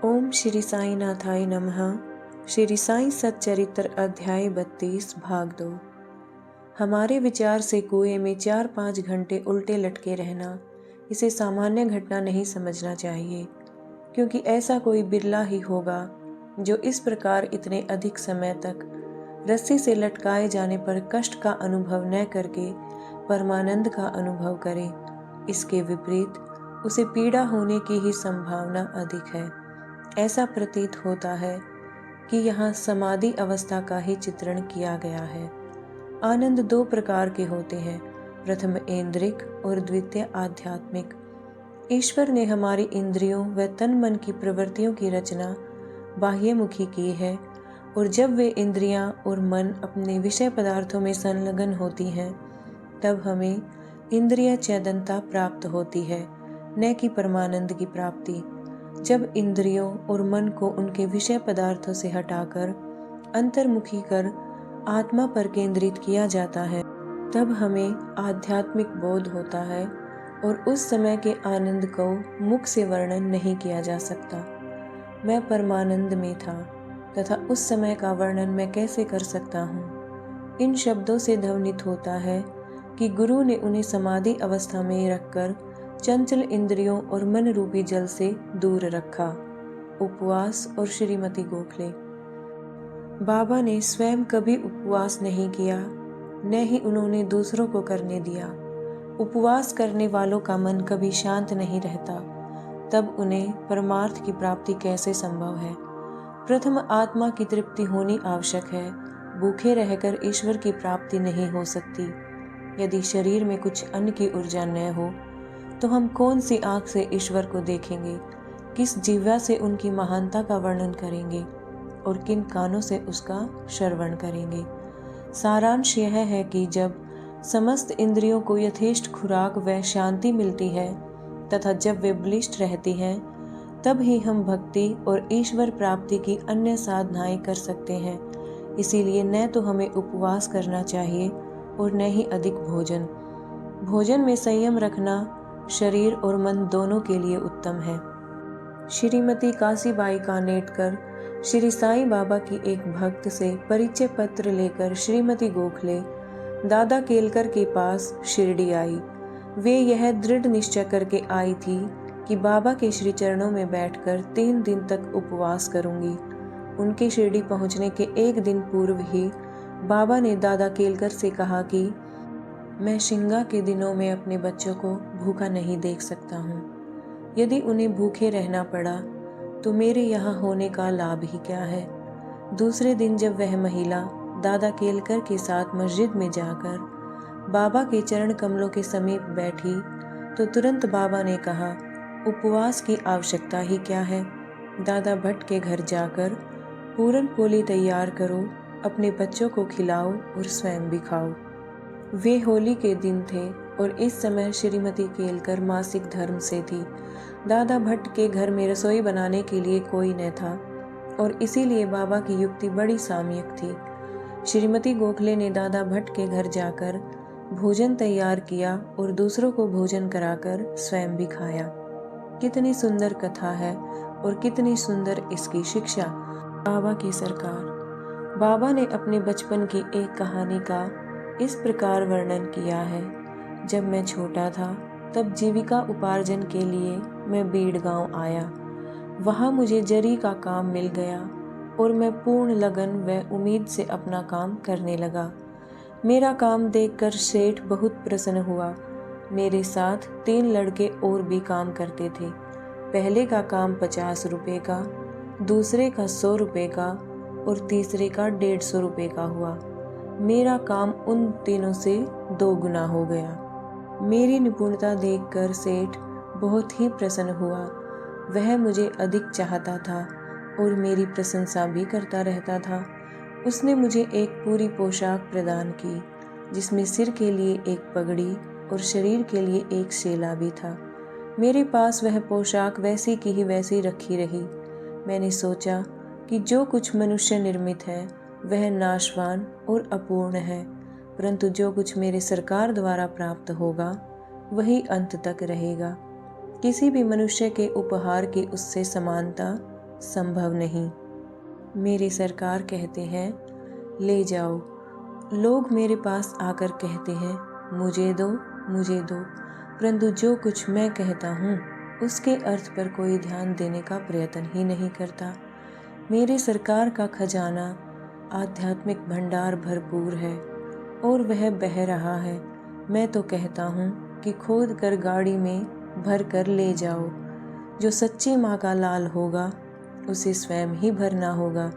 ओम श्री साई नाथाय नमः। श्री साई सच्चरित्र अध्याय 32 भाग 2। हमारे विचार से कुएं में 4-5 घंटे उल्टे लटके रहना इसे सामान्य घटना नहीं समझना चाहिए, क्योंकि ऐसा कोई बिरला ही होगा जो इस प्रकार इतने अधिक समय तक रस्सी से लटकाए जाने पर कष्ट का अनुभव न करके परमानंद का अनुभव करे। इसके विपरीत उसे पीड़ा होने की ही संभावना अधिक है। ऐसा प्रतीत होता है कि यहाँ समाधि अवस्था का ही चित्रण किया गया है। आनंद 2 प्रकार के होते हैं, प्रथम ऐन्द्रिक और द्वितीय आध्यात्मिक। ईश्वर ने हमारी इंद्रियों व तन मन की प्रवृत्तियों की रचना बाह्यमुखी की है, और जब वे इंद्रियां और मन अपने विषय पदार्थों में संलग्न होती हैं, तब हमें इंद्रिय चेतनता प्राप्त होती है, न कि परमानंद की प्राप्ति। जब इंद्रियों और मन को उनके विषय पदार्थों से हटाकर अंतर्मुखी कर आत्मा पर केंद्रित किया जाता है, तब हमें आध्यात्मिक बोध होता है, और उस समय के आनंद को मुख से वर्णन नहीं किया जा सकता। मैं परमानंद में था तथा उस समय का वर्णन मैं कैसे कर सकता हूँ। इन शब्दों से ध्वनित होता है कि गुरु ने उन्हें समाधि अवस्था में रखकर चंचल इंद्रियों और मन रूपी जल से दूर रखा। उपवास और श्रीमती गोखले। बाबा ने स्वयं कभी उपवास नहीं किया, न ही उन्होंने दूसरों को करने दिया। उपवास करने वालों का मन कभी शांत नहीं रहता, तब उन्हें परमार्थ की प्राप्ति कैसे संभव है। प्रथम आत्मा की तृप्ति होनी आवश्यक है। भूखे रहकर ईश्वर की प्राप्ति नहीं हो सकती। यदि शरीर में कुछ अन्न की ऊर्जा न हो तो हम कौन सी आंख से ईश्वर को देखेंगे, किस जिह्वा से उनकी महानता का वर्णन करेंगे और किन कानों से उसका श्रवण करेंगे। सारांश यह है कि जब समस्त इंद्रियों को यथेष्ट खुराक व शांति मिलती है तथा जब वे बलिष्ठ रहती हैं, तब ही हम भक्ति और ईश्वर प्राप्ति की अन्य साधनाएं कर सकते हैं। इसीलिए न तो हमें उपवास करना चाहिए और न ही अधिक भोजन। भोजन में संयम रखना शरीर और मन दोनों के लिए उत्तम है। श्रीमती काशीबाई कानेटकर श्री साईं बाबा की एक भक्त से परिचय पत्र लेकर श्रीमती गोखले दादा केलकर के पास शिरडी आई। वे यह दृढ़ निश्चय करके आई थी कि बाबा के श्री चरणों में बैठकर 3 दिन तक उपवास करूंगी। उनके शिरडी पहुंचने के 1 दिन पूर्व ही बाबा ने दादा केलकर से कहा कि मैं शिंगा के दिनों में अपने बच्चों को भूखा नहीं देख सकता हूँ। यदि उन्हें भूखे रहना पड़ा तो मेरे यहाँ होने का लाभ ही क्या है। दूसरे दिन जब वह महिला दादा केलकर के साथ मस्जिद में जाकर बाबा के चरण कमलों के समीप बैठी तो तुरंत बाबा ने कहा, उपवास की आवश्यकता ही क्या है। दादा भट्ट के घर जाकर पूरन पोली तैयार करो, अपने बच्चों को खिलाओ और स्वयं भी खाओ। वे होली के दिन थे और इस समय श्रीमती केलकर मासिक धर्म से थी। दादा भट्ट के घर में रसोई बनाने के लिए कोई न था और इसीलिए बाबा की युक्ति बड़ी सामयिक थी। श्रीमती गोखले ने दादा भट्ट के घर जाकर भोजन तैयार किया और दूसरों को भोजन कराकर स्वयं भी खाया। कितनी सुंदर कथा है और कितनी सुंदर इसकी शिक्षा। बाबा की सरकार। बाबा ने अपने बचपन की एक कहानी का इस प्रकार वर्णन किया है। जब मैं छोटा था तब जीविका उपार्जन के लिए मैं बीड़ गांव आया। वहां मुझे जरी का काम मिल गया और मैं पूर्ण लगन व उम्मीद से अपना काम करने लगा। मेरा काम देखकर सेठ बहुत प्रसन्न हुआ। मेरे साथ 3 लड़के और भी काम करते थे। पहले का काम 50 रुपये का, दूसरे का 100 रुपये का और तीसरे का 150 रुपये का हुआ। मेरा काम उन तीनों से 2 गुना हो गया। मेरी निपुणता देखकर सेठ बहुत ही प्रसन्न हुआ। वह मुझे अधिक चाहता था और मेरी प्रशंसा भी करता रहता था। उसने मुझे एक पूरी पोशाक प्रदान की, जिसमें सिर के लिए एक पगड़ी और शरीर के लिए एक शेला भी था। मेरे पास वह पोशाक वैसी की ही वैसी रखी रही। मैंने सोचा कि जो कुछ मनुष्य निर्मित है वह नाशवान और अपूर्ण है, परंतु जो कुछ मेरे सरकार द्वारा प्राप्त होगा वही अंत तक रहेगा। किसी भी मनुष्य के उपहार की उससे समानता संभव नहीं। मेरे सरकार कहते हैं ले जाओ। लोग मेरे पास आकर कहते हैं मुझे दो, मुझे दो, परंतु जो कुछ मैं कहता हूँ उसके अर्थ पर कोई ध्यान देने का प्रयत्न ही नहीं करता। मेरे सरकार का खजाना आध्यात्मिक भंडार भरपूर है और वह बह रहा है। मैं तो कहता हूँ कि खोद कर गाड़ी में भर कर ले जाओ। जो सच्ची माँ का लाल होगा उसे स्वयं ही भरना होगा।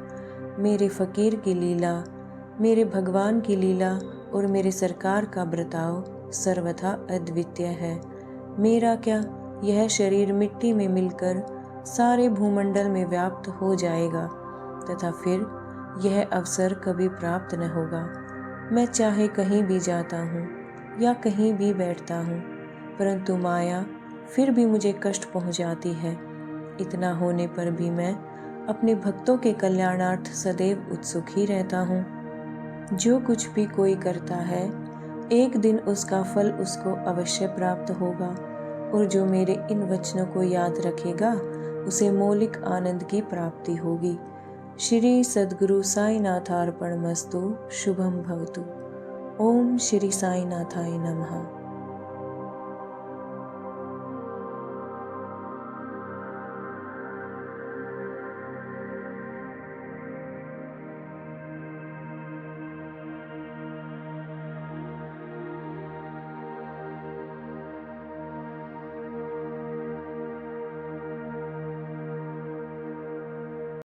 मेरे फ़कीर की लीला, मेरे भगवान की लीला और मेरे सरकार का बर्ताव सर्वथा अद्वितीय है। मेरा क्या, यह शरीर मिट्टी में मिलकर सारे भूमंडल में व्याप्त हो जाएगा तथा फिर यह अवसर कभी प्राप्त न होगा। मैं चाहे कहीं भी जाता हूँ या कहीं भी बैठता हूँ, परंतु माया फिर भी मुझे कष्ट पहुँचाती है। इतना होने पर भी मैं अपने भक्तों के कल्याणार्थ सदैव उत्सुक ही रहता हूँ। जो कुछ भी कोई करता है एक दिन उसका फल उसको अवश्य प्राप्त होगा, और जो मेरे इन वचनों को याद रखेगा उसे मौलिक आनंद की प्राप्ति होगी। श्री सद्गुरु साईनाथार्पणमस्तु। शुभम भवतु। ओम श्री साईनाथाय नमः।